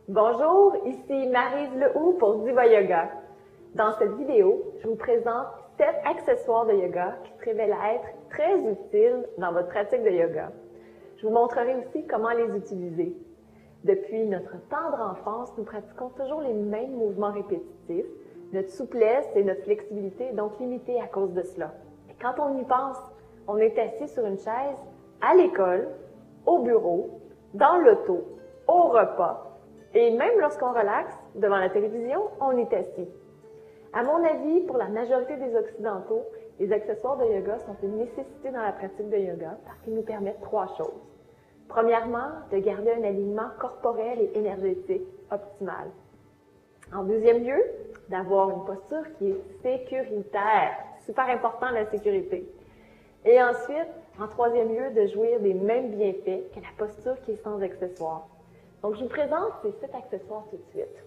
Bonjour, ici Maryse Lehoux pour Diva Yoga. Dans cette vidéo, je vous présente 7 accessoires de yoga qui se révèlent être très utiles dans votre pratique de yoga. Je vous montrerai aussi comment les utiliser. Depuis notre tendre enfance, nous pratiquons toujours les mêmes mouvements répétitifs. Notre souplesse et notre flexibilité est donc limitée à cause de cela. Et quand on y pense, on est assis sur une chaise à l'école, au bureau, dans l'auto, au repas, et même lorsqu'on relaxe devant la télévision, on est assis. À mon avis, pour la majorité des Occidentaux, les accessoires de yoga sont une nécessité dans la pratique de yoga parce qu'ils nous permettent 3 choses. Premièrement, de garder un alignement corporel et énergétique optimal. En deuxième lieu, d'avoir une posture qui est sécuritaire. Super important la sécurité. Et ensuite, en troisième lieu, de jouir des mêmes bienfaits que la posture qui est sans accessoires. Donc, je vous présente ces 7 accessoires tout de suite.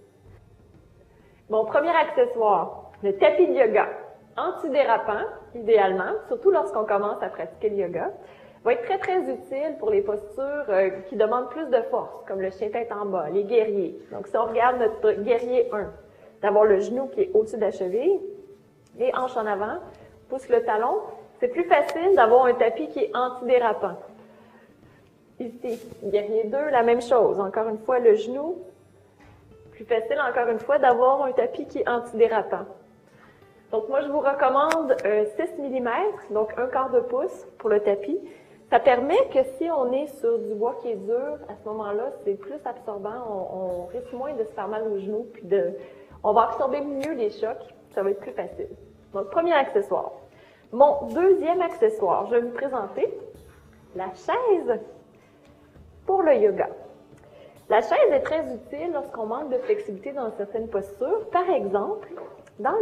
Mon premier accessoire, le tapis de yoga, antidérapant, idéalement, surtout lorsqu'on commence à pratiquer le yoga, va être très utile pour les postures qui demandent plus de force, comme le chien tête en bas, les guerriers. Donc, si on regarde notre guerrier 1, d'avoir le genou qui est au-dessus de la cheville, les hanches en avant, pousse le talon, c'est plus facile d'avoir un tapis qui est antidérapant. Ici, guerrier 2, la même chose. Encore une fois, le genou. Plus facile, encore une fois, d'avoir un tapis qui est antidérapant. Donc, moi, je vous recommande 6 mm, donc 1/4 de pouce pour le tapis. Ça permet que si on est sur du bois qui est dur, à ce moment-là, c'est plus absorbant. On risque moins de se faire mal aux genoux, puis on va absorber mieux les chocs. Ça va être plus facile. Donc, premier accessoire. Mon deuxième accessoire, je vais vous présenter la chaise pour le yoga. La chaise est très utile lorsqu'on manque de flexibilité dans certaines postures. Par exemple, dans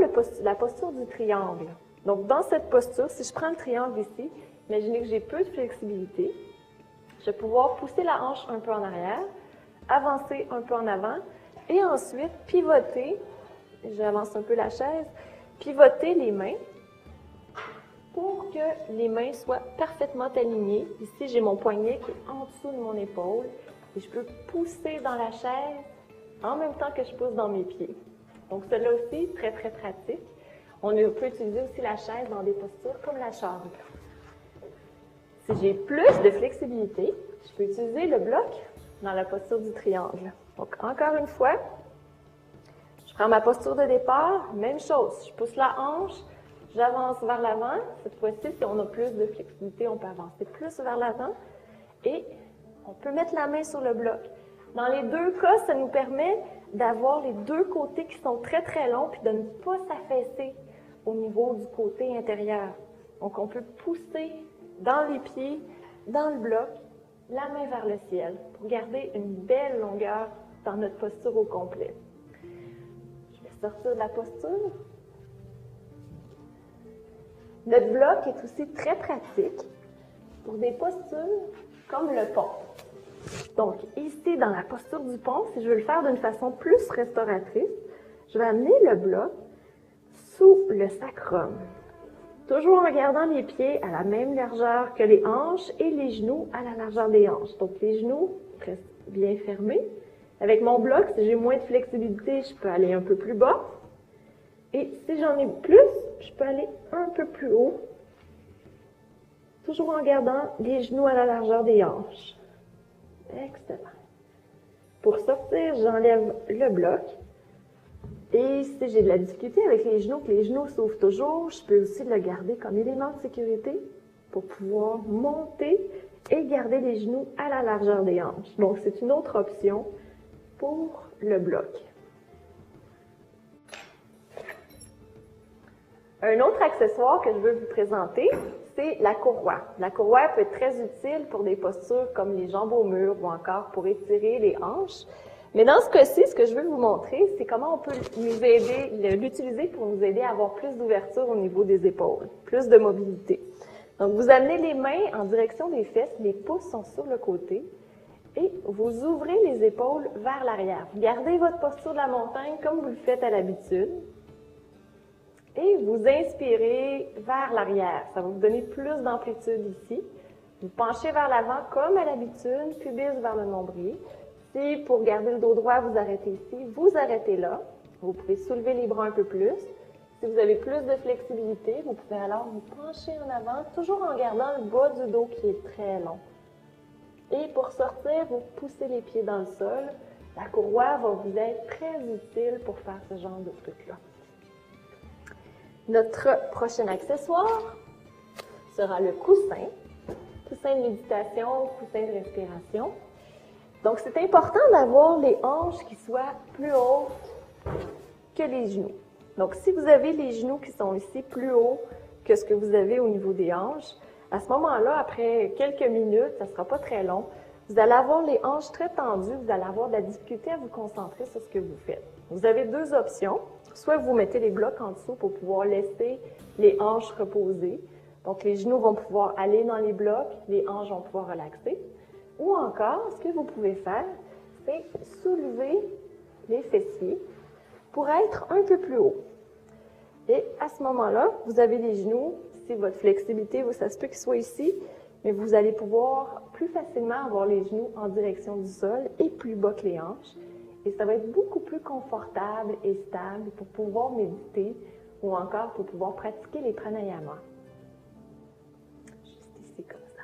la posture du triangle. Donc, dans cette posture, si je prends le triangle ici, imaginez que j'ai peu de flexibilité. Je vais pouvoir pousser la hanche un peu en arrière, avancer un peu en avant et ensuite pivoter. J'avance un peu la chaise, pivoter les mains pour que les mains soient parfaitement alignées. Ici, j'ai mon poignet qui est en dessous de mon épaule et je peux pousser dans la chaise en même temps que je pousse dans mes pieds. Donc, cela aussi, très pratique. On peut utiliser aussi la chaise dans des postures comme la chambre. Si j'ai plus de flexibilité, je peux utiliser le bloc dans la posture du triangle. Donc, encore une fois, je prends ma posture de départ, même chose. Je pousse la hanche, j'avance vers l'avant. Cette fois-ci, si on a plus de flexibilité, on peut avancer plus vers l'avant. Et on peut mettre la main sur le bloc. Dans les deux cas, ça nous permet d'avoir les deux côtés qui sont très longs puis de ne pas s'affaisser au niveau du côté intérieur. Donc, on peut pousser dans les pieds, dans le bloc, la main vers le ciel pour garder une belle longueur dans notre posture au complet. Je vais sortir de la posture. Notre bloc est aussi très pratique pour des postures comme le pont. Donc, ici, dans la posture du pont, si je veux le faire d'une façon plus restauratrice, je vais amener le bloc sous le sacrum. Toujours en gardant les pieds à la même largeur que les hanches et les genoux à la largeur des hanches. Donc, les genoux restent bien fermés. Avec mon bloc, si j'ai moins de flexibilité, je peux aller un peu plus bas. Et si j'en ai plus, je peux aller un peu plus haut. Toujours en gardant les genoux à la largeur des hanches. Excellent. Pour sortir, j'enlève le bloc. Et si j'ai de la difficulté avec les genoux, que les genoux s'ouvrent toujours, je peux aussi le garder comme élément de sécurité pour pouvoir monter et garder les genoux à la largeur des hanches. Donc, c'est une autre option pour le bloc. Un autre accessoire que je veux vous présenter, c'est la courroie. La courroie peut être très utile pour des postures comme les jambes au mur ou encore pour étirer les hanches. Mais dans ce cas-ci, ce que je veux vous montrer, c'est comment on peut l'utiliser pour nous aider à avoir plus d'ouverture au niveau des épaules, plus de mobilité. Donc, vous amenez les mains en direction des fesses, les pouces sont sur le côté et vous ouvrez les épaules vers l'arrière. Vous gardez votre posture de la montagne comme vous le faites à l'habitude. Et vous inspirez vers l'arrière. Ça va vous donner plus d'amplitude ici. Vous penchez vers l'avant comme à l'habitude, pubis vers le nombril. Si pour garder le dos droit, vous arrêtez ici, vous arrêtez là. Vous pouvez soulever les bras un peu plus. Si vous avez plus de flexibilité, vous pouvez alors vous pencher en avant, toujours en gardant le bas du dos qui est très long. Et pour sortir, vous poussez les pieds dans le sol. La courroie va vous être très utile pour faire ce genre de truc-là. Notre prochain accessoire sera le coussin. Coussin de méditation, coussin de respiration. Donc, c'est important d'avoir les hanches qui soient plus hautes que les genoux. Donc, si vous avez les genoux qui sont ici plus hauts que ce que vous avez au niveau des hanches, à ce moment-là, après quelques minutes, ça ne sera pas très long, vous allez avoir les hanches très tendues, vous allez avoir de la difficulté à vous concentrer sur ce que vous faites. Vous avez deux options. Soit vous mettez les blocs en dessous pour pouvoir laisser les hanches reposer. Donc, les genoux vont pouvoir aller dans les blocs, les hanches vont pouvoir relaxer. Ou encore, ce que vous pouvez faire, c'est soulever les fessiers pour être un peu plus haut. Et à ce moment-là, vous avez les genoux, si votre flexibilité, ça se peut qu'ils soient ici, mais vous allez pouvoir plus facilement avoir les genoux en direction du sol et plus bas que les hanches. Et ça va être beaucoup plus confortable et stable pour pouvoir méditer ou encore pour pouvoir pratiquer les pranayamas. Juste ici comme ça.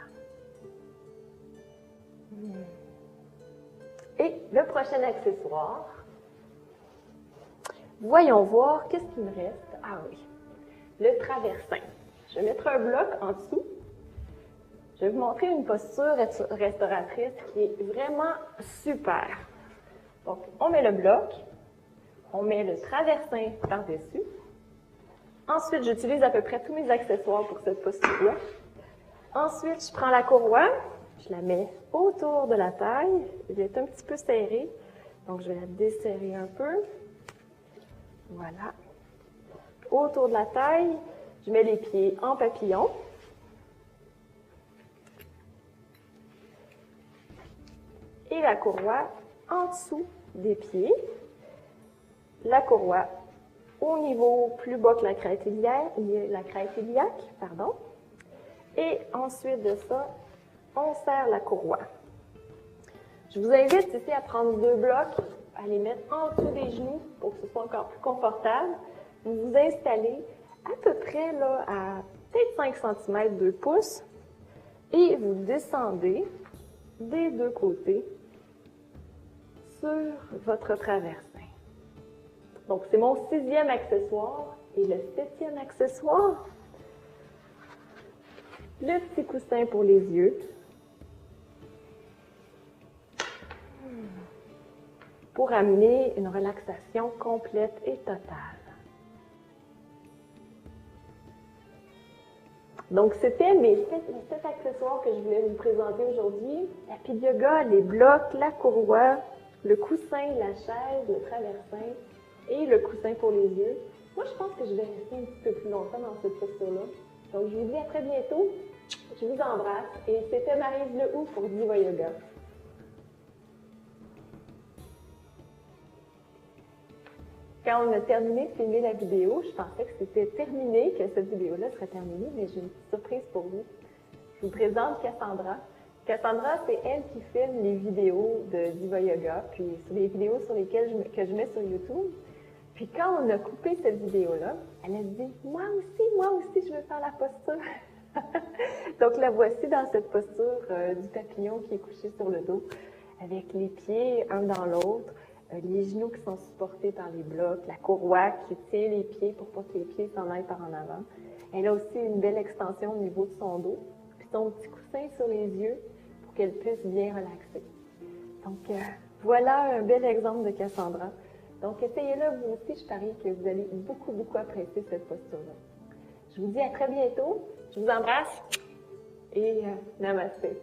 Et le prochain accessoire, voyons voir qu'est-ce qu'il me reste. Ah oui, le traversin. Je vais mettre un bloc en dessous. Je vais vous montrer une posture restauratrice qui est vraiment super. Donc, on met le bloc, on met le traversin par-dessus. Ensuite, j'utilise à peu près tous mes accessoires pour cette posture-là. Ensuite, je prends la courroie, je la mets autour de la taille. Elle est un petit peu serrée, donc je vais la desserrer un peu. Voilà. Autour de la taille, je mets les pieds en papillon. Et la courroie en dessous des pieds. La courroie au niveau plus bas que la crête iliaque, pardon. Et ensuite de ça, on serre la courroie. Je vous invite ici à prendre deux blocs, à les mettre en dessous des genoux pour que ce soit encore plus confortable. Vous vous installez à peu près là, à peut-être 5 cm, 2 pouces, et vous descendez des deux côtés sur votre traversin. Donc, c'est mon 6e accessoire. Et le 7e accessoire, le petit coussin pour les yeux. Pour amener une relaxation complète et totale. Donc, c'était les 7 accessoires que je voulais vous présenter aujourd'hui. La pile yoga, les blocs, la courroie, le coussin, la chaise, le traversin et le coussin pour les yeux. Moi, je pense que je vais rester un petit peu plus longtemps dans cette posture-là. Donc, je vous dis à très bientôt. Je vous embrasse. Et c'était Maryse Lehoux pour Diva Yoga. Quand on a terminé de filmer la vidéo, je pensais que c'était terminé, que cette vidéo-là serait terminée, mais j'ai une petite surprise pour vous. Je vous présente Cassandra. Cassandra, c'est elle qui filme les vidéos de Diva Yoga, puis les vidéos sur lesquelles que je mets sur YouTube. Puis quand on a coupé cette vidéo-là, elle a dit « Moi aussi, je veux faire la posture! » Donc la voici dans cette posture du papillon qui est couché sur le dos, avec les pieds un dans l'autre, les genoux qui sont supportés par les blocs, la courroie qui tient les pieds pour pas que les pieds s'en aillent par en avant. Elle a aussi une belle extension au niveau de son dos, puis son petit coussin sur les yeux pour qu'elle puisse bien relaxer. Donc voilà un bel exemple de Cassandra. Donc essayez-le vous aussi, je parie que vous allez beaucoup apprécier cette posture-là. Je vous dis à très bientôt, je vous embrasse et namasté.